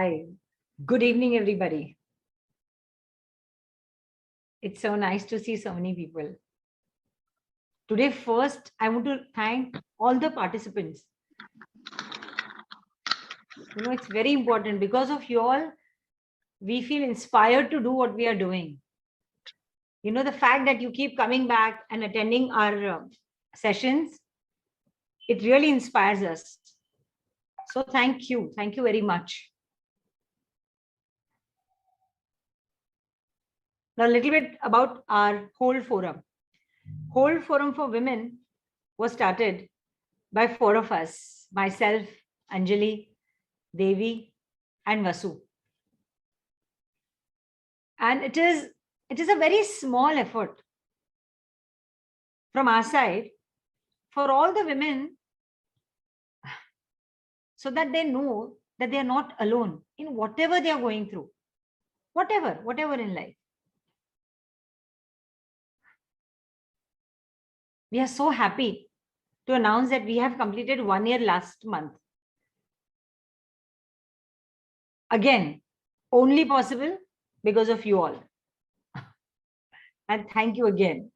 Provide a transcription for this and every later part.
Hi. Good evening, everybody. It's so nice to see so many people. Today, first, I want to thank all the participants. It's very important. Because of you all, we feel inspired to do what we are doing. The fact that you keep coming back and attending our sessions, it really inspires us. So thank you. Thank you very much. Now, a little bit about our whole forum. Whole Forum for Women was started by 4 of us, myself, Anjali, Devi, and Vasu. And it is a very small effort from our side for all the women, so that they know that they are not alone in whatever they are going through, whatever in life. We are so happy to announce that we have completed 1 year last month. Again, only possible because of you all. And thank you again.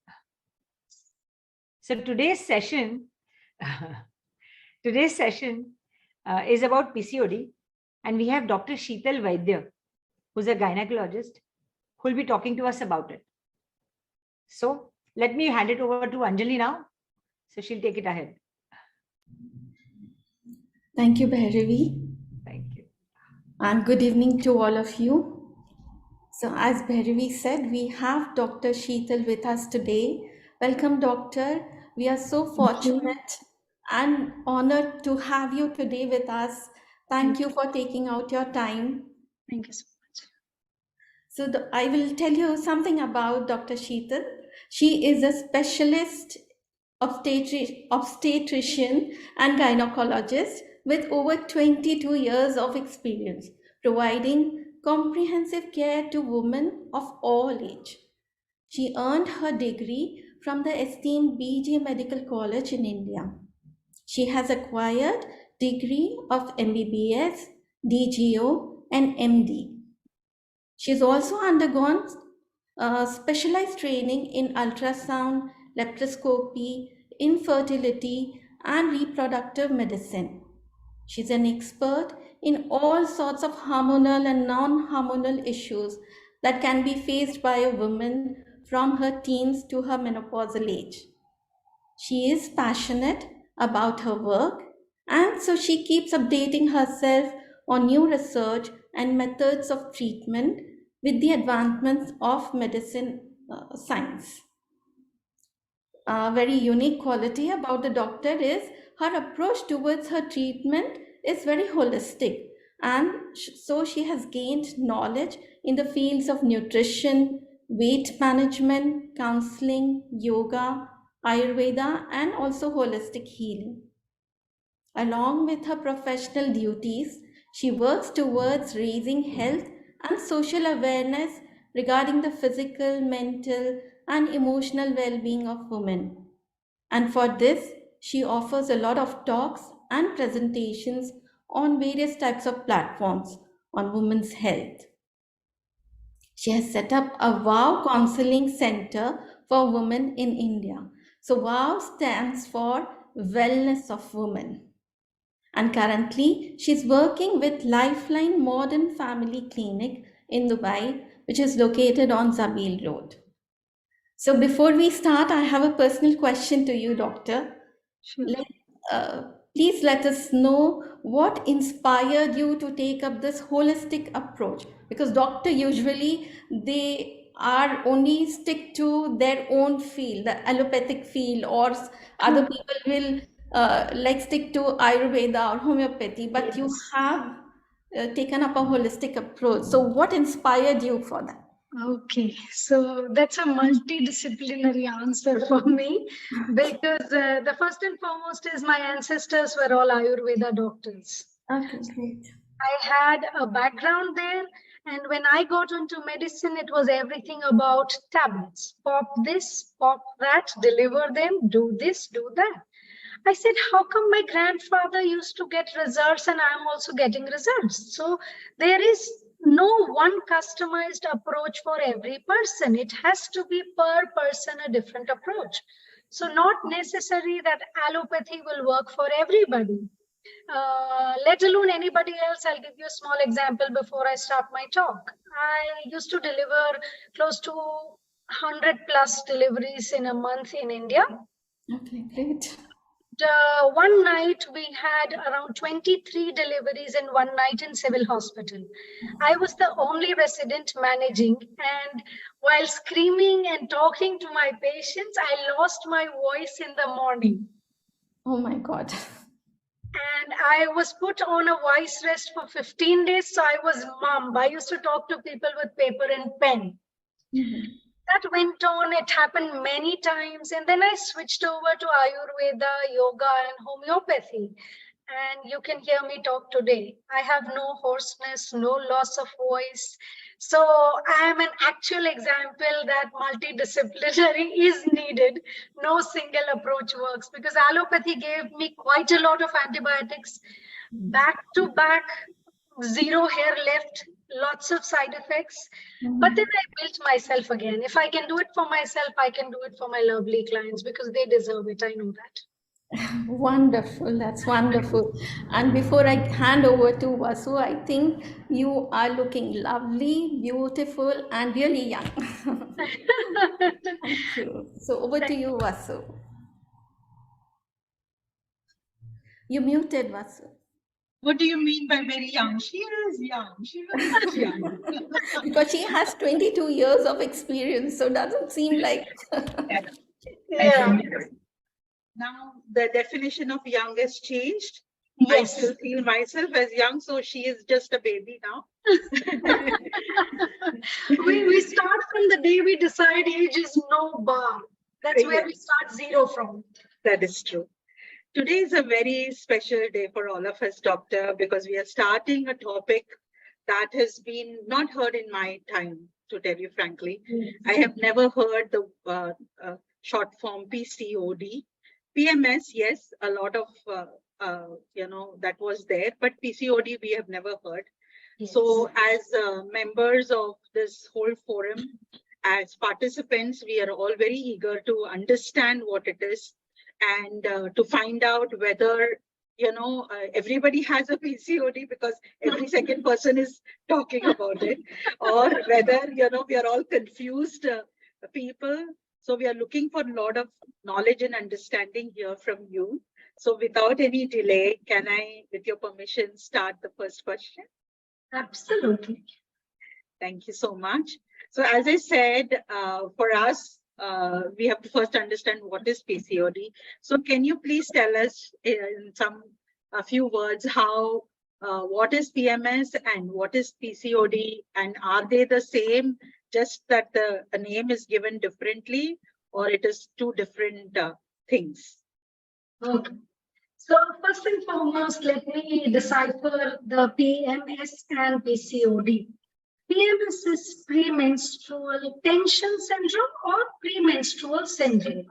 So today's session is about PCOD, and we have Dr. Shital Vaidya, who's a gynecologist, who will be talking to us about it. So let me hand it over to Anjali now. So she'll take it ahead. Thank you, Bhairavi. Thank you. And good evening to all of you. So as Bhairavi said, we have Dr. Shital with us today. Welcome, Doctor. We are so fortunate and honored to have you today with us. Thank you for taking out your time. Thank you so much. So I will tell you something about Dr. Shital. She is a specialist obstetrician and gynecologist with over 22 years of experience, providing comprehensive care to women of all age. She earned her degree from the esteemed BJ Medical College in India. She has acquired degree of MBBS, DGO, and MD. She's also undergone specialized training in ultrasound, laparoscopy, infertility, and reproductive medicine. She's an expert in all sorts of hormonal and non-hormonal issues that can be faced by a woman from her teens to her menopausal age. She is passionate about her work, and so she keeps updating herself on new research and methods of treatment with the advancements of medicine science. A very unique quality about the doctor is her approach towards her treatment is very holistic, and so she has gained knowledge in the fields of nutrition, weight management, counseling, yoga, Ayurveda, and also holistic healing. Along with her professional duties, she works towards raising health and social awareness regarding the physical, mental, and emotional well-being of women. And for this, she offers a lot of talks and presentations on various types of platforms on women's health. She has set up a WOW Counseling Center for Women in India. So WOW stands for Wellness of Women. And currently, she's working with Lifeline Modern Family Clinic in Dubai, which is located on Zabil Road. So before we start, I have a personal question to you, Doctor. Sure. Please let us know what inspired you to take up this holistic approach, because doctor usually they are only stick to their own field, the allopathic field, or other people will like stick to Ayurveda or homeopathy, but you have taken up a holistic approach. So what inspired you for that? Okay, so that's a multidisciplinary answer for me, because the first and foremost is my ancestors were all Ayurveda doctors. Okay, great. I had a background there, and when I got into medicine, it was everything about tablets. Pop this, pop that, deliver them, do this, do that. I said, how come my grandfather used to get results and I'm also getting results? So there is no one customized approach for every person. It has to be per person a different approach. So not necessary that allopathy will work for everybody. Let alone anybody else. I'll give you a small example before I start my talk. I used to deliver close to 100 plus deliveries in a month in India. Okay, great. One night we had around 23 deliveries in one night in civil hospital. I was the only resident managing, and while screaming and talking to my patients, I lost my voice in the morning. Oh my God. And I was put on a voice rest for 15 days. So I was mum. I used to talk to people with paper and pen. Mhm. That went on. It happened many times. And then I switched over to Ayurveda, yoga, and homeopathy. And you can hear me talk today. I have no hoarseness, no loss of voice. So I am an actual example that multidisciplinary is needed. No single approach works because allopathy gave me quite a lot of antibiotics back to back, zero hair left, lots of side effects. But then I built myself again. If I can do it for myself, I can do it for my lovely clients because they deserve it. I know that. Wonderful, that's wonderful. And before I hand over to Vasu, I think you are looking lovely, beautiful, and really young. Thank you. So over to you, Vasu. You muted, Vasu. What do you mean by very young? She is young. She was young. Because she has 22 years of experience, so doesn't seem like. Yeah. Now the definition of young has changed. I Yes. still feel myself as young, so she is just a baby now. we start from the day we decide age is no bar. That's where we Yes. start zero from. That is true. Today is a very special day for all of us, Doctor, because we are starting a topic that has been not heard in my time, to tell you frankly. I have never heard the short form PCOD. PMS, yes, a lot of, that was there, but PCOD we have never heard. Yes. So as members of this whole forum, as participants, we are all very eager to understand what it is and to find out whether, everybody has a PCOD because every second person is talking about it, or whether, we are all confused people. So we are looking for a lot of knowledge and understanding here from you. So without any delay, can I, with your permission, start the first question? Absolutely. Thank you so much. So as I said, for us, we have to first understand what is PCOD. So can you please tell us in a few words how, what is PMS and what is PCOD, and are they the same, just that the name is given differently, or it is two different things? Okay. So first and foremost, let me decipher the PMS and PCOD. PMS is premenstrual tension syndrome or premenstrual syndrome.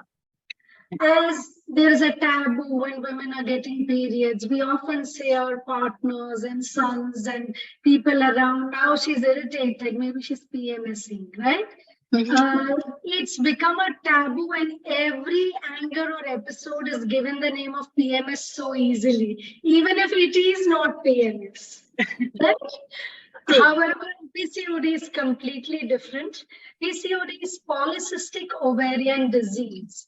As there is a taboo when women are getting periods, we often say our partners and sons and people around, now she's irritated, maybe she's PMSing, right? It's become a taboo, and every anger or episode is given the name of PMS so easily, even if it is not PMS. Right? However, PCOD is completely different. PCOD is polycystic ovarian disease.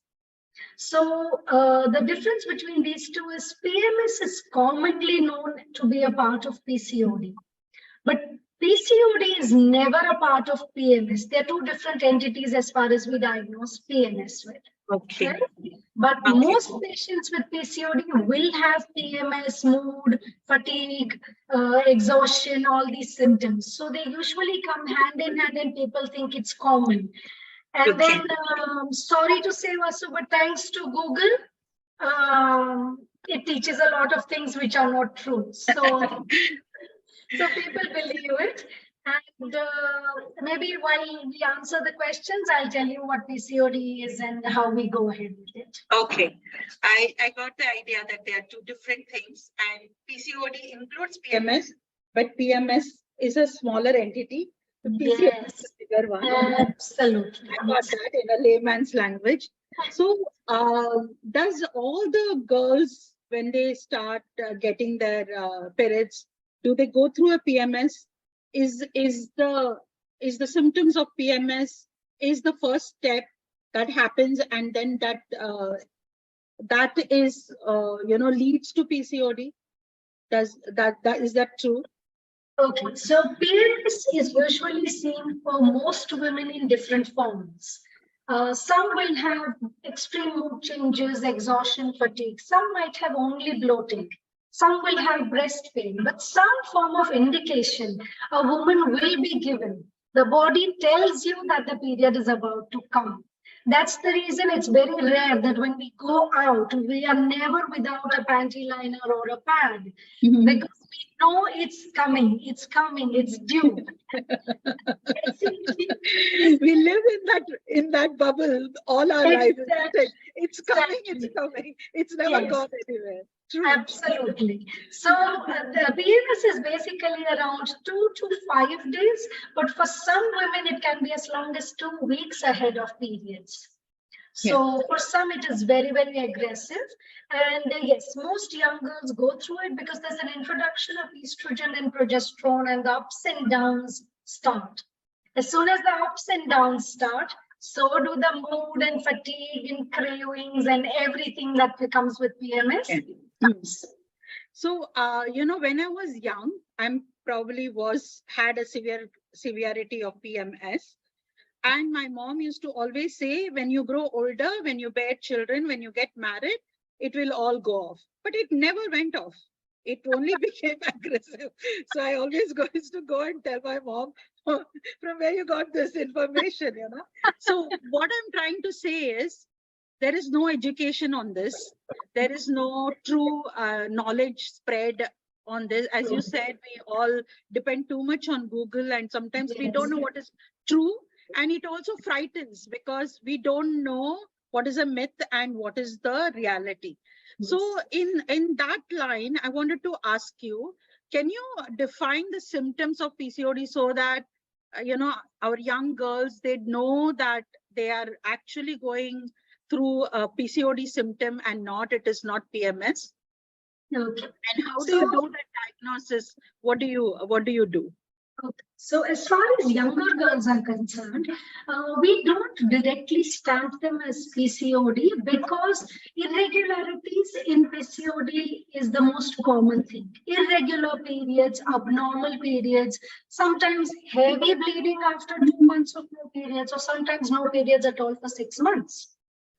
So the difference between these two is PMS is commonly known to be a part of PCOD, but PCOD is never a part of PMS. They're two different entities as far as we diagnose PMS with. Okay. Right? But most patients with PCOD will have PMS, mood, fatigue, exhaustion, all these symptoms. So they usually come hand in hand and people think it's common. And then, sorry to say, Vasu, but thanks to Google, it teaches a lot of things which are not true. So people believe it. And maybe while we answer the questions, I'll tell you what PCOD is and how we go ahead with it. Okay, I got the idea that there are two different things, and PCOD includes PMS, but PMS is a smaller entity. The PCOD Yes, is a bigger one. absolutely. I got that in a layman's language. So, does all the girls, when they start getting their periods, do they go through a PMS? Is the symptoms of PMS is the first step that happens, and then that is leads to PCOD? Does that is that true? Okay, so PMS is usually seen for most women in different forms. Some will have extreme mood changes, exhaustion, fatigue. Some might have only bloating. Some will have breast pain, but some form of indication a woman will be given. The body tells you that the period is about to come. That's the reason it's very rare that when we go out, we are never without a panty liner or a pad, because we know it's coming, it's due. We live in that bubble all our life. It's coming, it's coming. It's never Yes. gone anywhere. True. Absolutely. So the PMS is basically around 2 to 5 days, but for some women, it can be as long as 2 weeks ahead of periods. So for some, it is very, very aggressive. And yes, most young girls go through it because there's an introduction of estrogen and progesterone, and the ups and downs start. As soon as the ups and downs start, so do the mood and fatigue and cravings and everything that comes with PMS. So, when I was young, I'm probably had a severity of PMS. And my mom used to always say, when you grow older, when you bear children, when you get married, it will all go off. But it never went off. It only became aggressive. So I always used to go and tell my mom, from where you got this information, So what I'm trying to say is, there is no education on this. There is no true knowledge spread on this. As you said, we all depend too much on Google, and sometimes we don't know what is true. And it also frightens because we don't know what is a myth and what is the reality. So in that line, I wanted to ask you, can you define the symptoms of PCOD so that, our young girls, they know that they are actually going through a PCOD symptom and it is not PMS? Okay. And how do you do the diagnosis? What do you do? Okay. So as far as younger girls are concerned, we don't directly stamp them as PCOD because irregularities in PCOD is the most common thing. Irregular periods, abnormal periods, sometimes heavy bleeding after 2 months of no periods, or sometimes no periods at all for 6 months.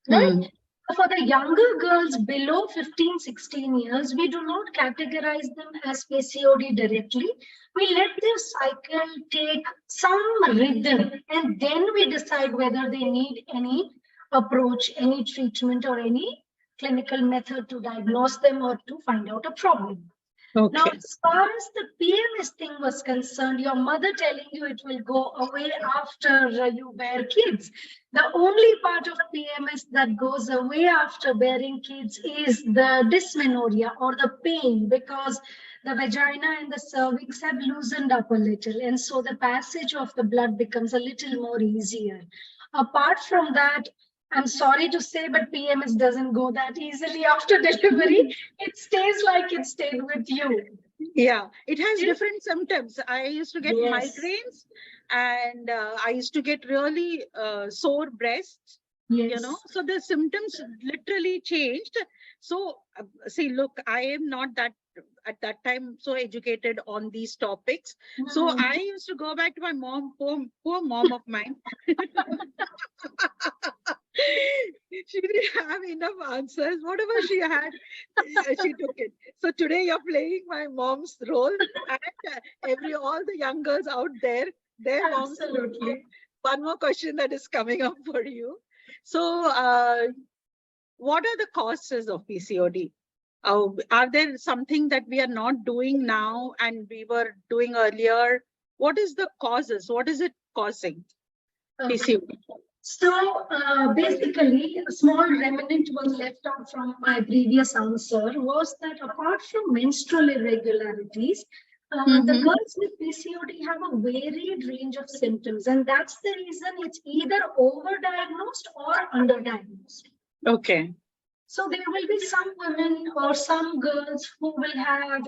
Right? For the younger girls below 15, 16 years, we do not categorize them as PCOD directly. We let their cycle take some rhythm, and then we decide whether they need any approach, any treatment, or any clinical method to diagnose them or to find out a problem. Okay. Now, as far as the PMS thing was concerned, your mother telling you it will go away after you bear kids. The only part of PMS that goes away after bearing kids is the dysmenorrhea or the pain, because the vagina and the cervix have loosened up a little, and so the passage of the blood becomes a little more easier. Apart from that, I'm sorry to say, but PMS doesn't go that easily after delivery. It stays like it stayed with you. Yeah, it has different symptoms. I used to get migraines, and I used to get really sore breasts. So the symptoms literally changed. So see, look, I am not that at that time so educated on these topics. So I used to go back to my mom, poor mom of mine. She didn't have enough answers. Whatever she had, she took it. So today you're playing my mom's role, and all the young girls out there, their moms. Absolutely. One more question that is coming up for you. So, what are the causes of PCOD? Are there something that we are not doing now and we were doing earlier? what is the causes? What is it causing? Okay. PCOD. So basically, a small remnant was left out from my previous answer was that apart from menstrual irregularities, the girls with PCOD have a varied range of symptoms, and that's the reason it's either overdiagnosed or underdiagnosed. Okay. So there will be some women or some girls who will have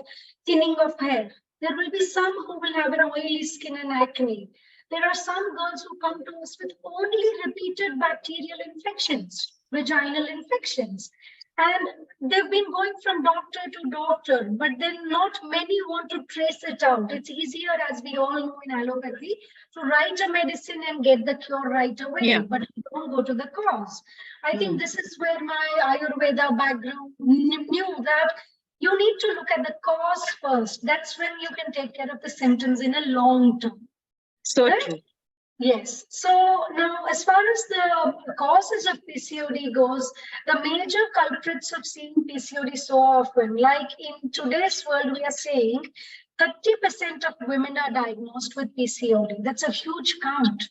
thinning of hair. There will be some who will have an oily skin and acne. There are some girls who come to us with only repeated bacterial infections, vaginal infections. And they've been going from doctor to doctor, but then not many want to trace it out. It's easier, as we all know in allopathy, to write a medicine and get the cure right away, but we don't go to the cause. I think this is where my Ayurveda background knew that you need to look at the cause first. That's when you can take care of the symptoms in a long term. So Right? true. Yes. So now, as far as the causes of PCOD goes, the major culprits of seeing PCOD so often, like in today's world, we are saying 30% of women are diagnosed with PCOD. That's a huge count.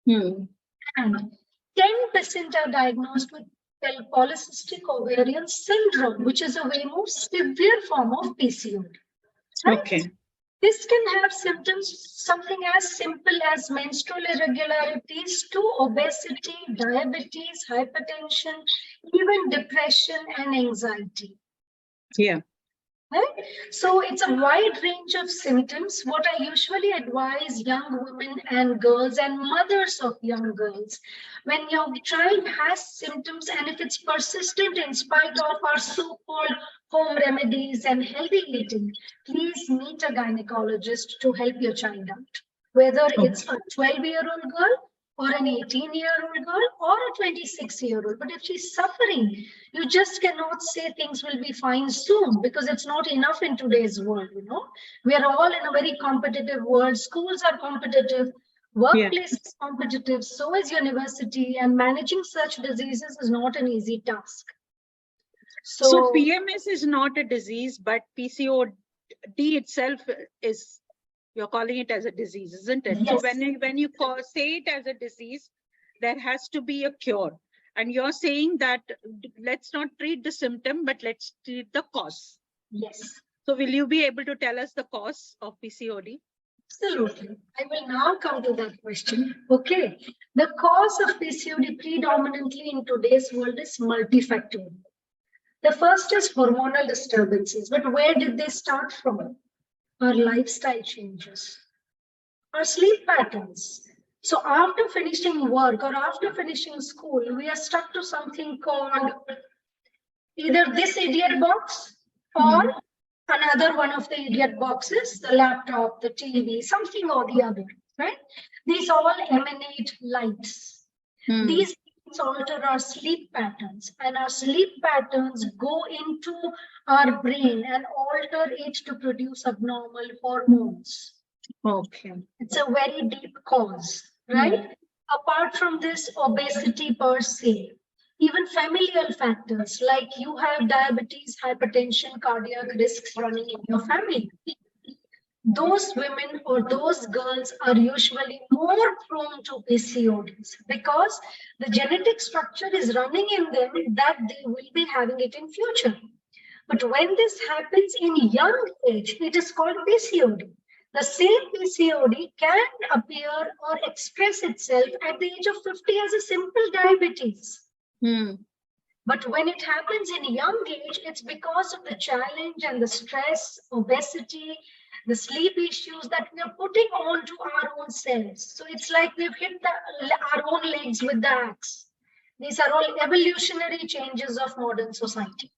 And 10% are diagnosed with polycystic ovarian syndrome, which is a way more severe form of PCOD. Right? Okay. This can have symptoms, something as simple as menstrual irregularities to obesity, diabetes, hypertension, even depression and anxiety. Yeah. Right? So it's a wide range of symptoms. What I usually advise young women and girls and mothers of young girls, when your child has symptoms and if it's persistent in spite of our so-called home remedies and healthy eating, please meet a gynecologist to help your child out. Whether it's a 12-year-old girl or an 18-year-old girl or a 26-year-old. But if she's suffering, you just cannot say things will be fine soon because it's not enough in today's world, you know. We are all in a very competitive world. Schools are competitive, workplace is competitive, so is university, and managing such diseases is not an easy task. So PMS is not a disease, but PCOD itself is, you're calling it as a disease, isn't it? Yes. So when you say it as a disease, there has to be a cure. And you're saying that let's not treat the symptom, but let's treat the cause. Yes. So will you be able to tell us the cause of PCOD? Absolutely. I will now come to that question. Okay. The cause of PCOD predominantly in today's world is multifactorial. The first is hormonal disturbances, but where did they start from? Our lifestyle changes, our sleep patterns. So after finishing work or after finishing school, we are stuck to something called either this idiot box or another one of the idiot boxes, the laptop, the TV, something or the other, right? These all emanate lights. These alter our sleep patterns, and our sleep patterns go into our brain and alter it to produce abnormal hormones. Okay. It's a very deep cause, right? Apart from this, obesity per se, even familial factors like you have diabetes, hypertension, cardiac risks running in your family. Those women or those girls are usually more prone to PCODs because the genetic structure is running in them that they will be having it in future. But when this happens in young age, it is called PCOD. The same PCOD can appear or express itself at the age of 50 as a simple diabetes. But when it happens in young age, it's because of the challenge and the stress, obesity, the sleep issues that we are putting onto our own cells. So it's like we've hit our own legs with the axe. These are all evolutionary changes of modern society.